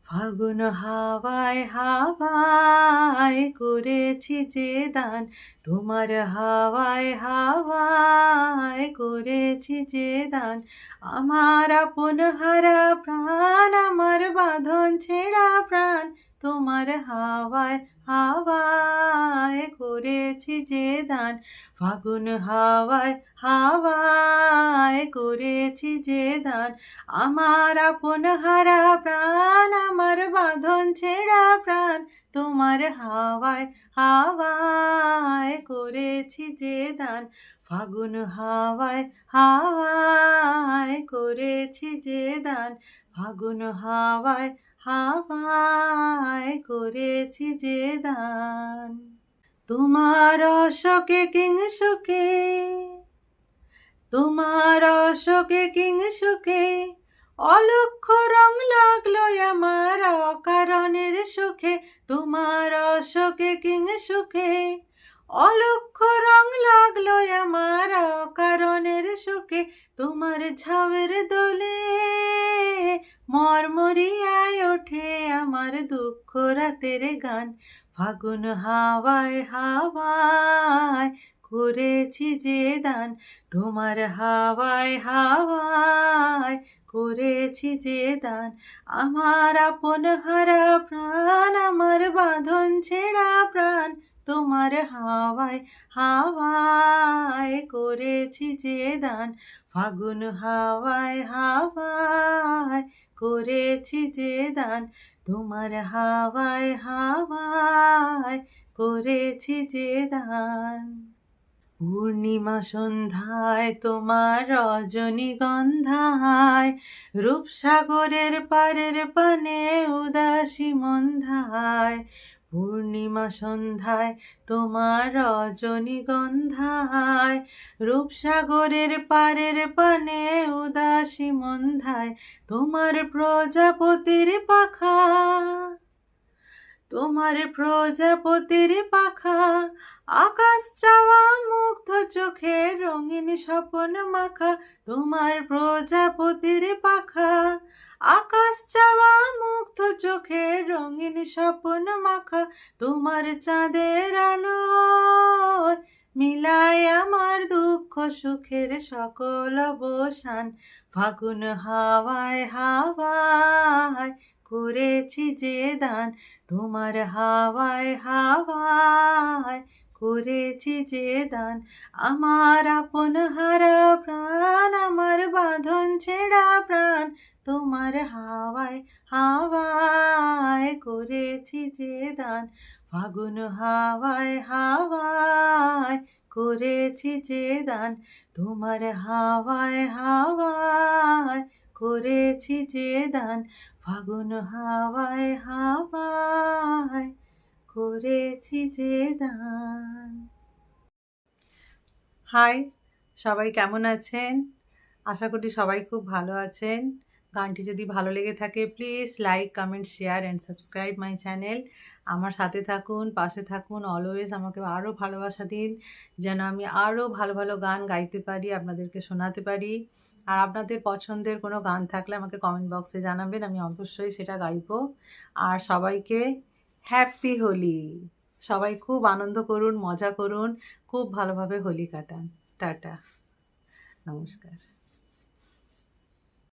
ফাগুন হাওয়ায় হাওয়ায় করেছি যে দান, তোমার হাওয়ায় হাওয়ায় করেছি যে দান। আমার আপন হারা প্রাণ, আমার বাঁধন ছেঁড়া প্রাণ, তোমার হাওয়ায় হাওয়ায় করেছি যে দান। ফাগুন হাওয়ায় হাওয়ায় করেছি যে দান, আমার আপন হারা প্রাণ, আমার বাঁধন ছেঁড়া প্রাণ, তোমার হাওয়ায় হাওয়ায় করেছি যে দান। ফাগুন হাওয়ায় হাওয়ায় করেছি যে দান, ফাগুন হাওয়ায় হাওয়ায় করেছি যে দান। তোমার অশোকে কিংসুকে, তোমার অশোকে কিংসুকে, অলক্ষ রং লাগলো আমার অকারণের সুখে। তোমার অশোকে কিংসুকে, অলক্ষ রং লাগলো আমার অকারণের সুখে। তোমার ঝাউয়ের দোলে মরমরিয়ায় ওঠে আমার দুঃখ রাতের গান। ফাগুন হাওয়ায় হাওয়ায় করেছি যে দান, তোমার হাওয়ায় হাওয়ায় করেছি যে দান। আমার আপন হারা প্রাণ, আমার বাঁধন ছেঁড়া প্রাণ, তোমার হাওয়ায় হাওয়ায় করেছি যে দান। ফাগুন হাওয়ায় হাওয়ায় করেছি যে দান, তোমার হাওয়ায় হাওয়ায় করেছি যে দান। পূর্ণিমা সন্ধ্যায় তোমার রজনীগন্ধায়, রূপসাগরের পারের পানে উদাসী মন্ধায়। পূর্ণিমা সন্ধ্যায় তোমার রজনীগন্ধায়, রূপসাগরের পারের পানে উদাসী মন্ধায়। তোমার প্রজাপতির পাখা, তোমার প্রজাপতির পাখা, আকাশ চাওয়া মুগ্ধ চোখে রঙিন স্বপন মাখা। তোমার প্রজাপতির পাখা, আকাশ চাওয়া মুগ্ধ চোখে রঙিন স্বপন মাখা। তোমার চাঁদের আলো মিলায় আমার দুঃখ সুখের সকল অবসান। ফাগুন হাওয়ায় হাওয়ায় করেছি যে দান, তোমার হাওয়ায় হাওয়ায় করেছি যে দান। আমার আপন হারা প্রাণ, আমার বাঁধন ছেঁড়া প্রাণ, তোমার হাওয়ায় হাওয়ায় করেছি যে দান। ফাগুন হাওয়ায় হাওয়ায় করেছি যে দান, তোমার হাওয়ায় হাওয়ায় করেছি যে দান। ফাগুন হাওয়ায় হাওয়ায় করেছি যে দান। হাই, সবাই কেমন আছেন? আশা করি সবাই খুব ভালো আছেন। গানটি যদি ভালো লেগে থাকে please like, comment, share and subscribe my channel. আমার সাথে থাকুন, পাশে থাকুন, অলওয়েজ আমাকে আরও ভালোবাসা দিন, যেন আমি আরও ভালো ভালো গান গাইতে পারি, আপনাদেরকে শোনাতে পারি। আর আপনাদের পছন্দের কোনো গান থাকলে আমাকে কমেন্ট বক্সে জানাবেন, আমি অবশ্যই সেটা গাইবো। আর সবাইকে হ্যাপি হোলি। সবাই খুব আনন্দ করুন, মজা করুন, খুব ভালোভাবে হোলি কাটান। টাটা, নমস্কার।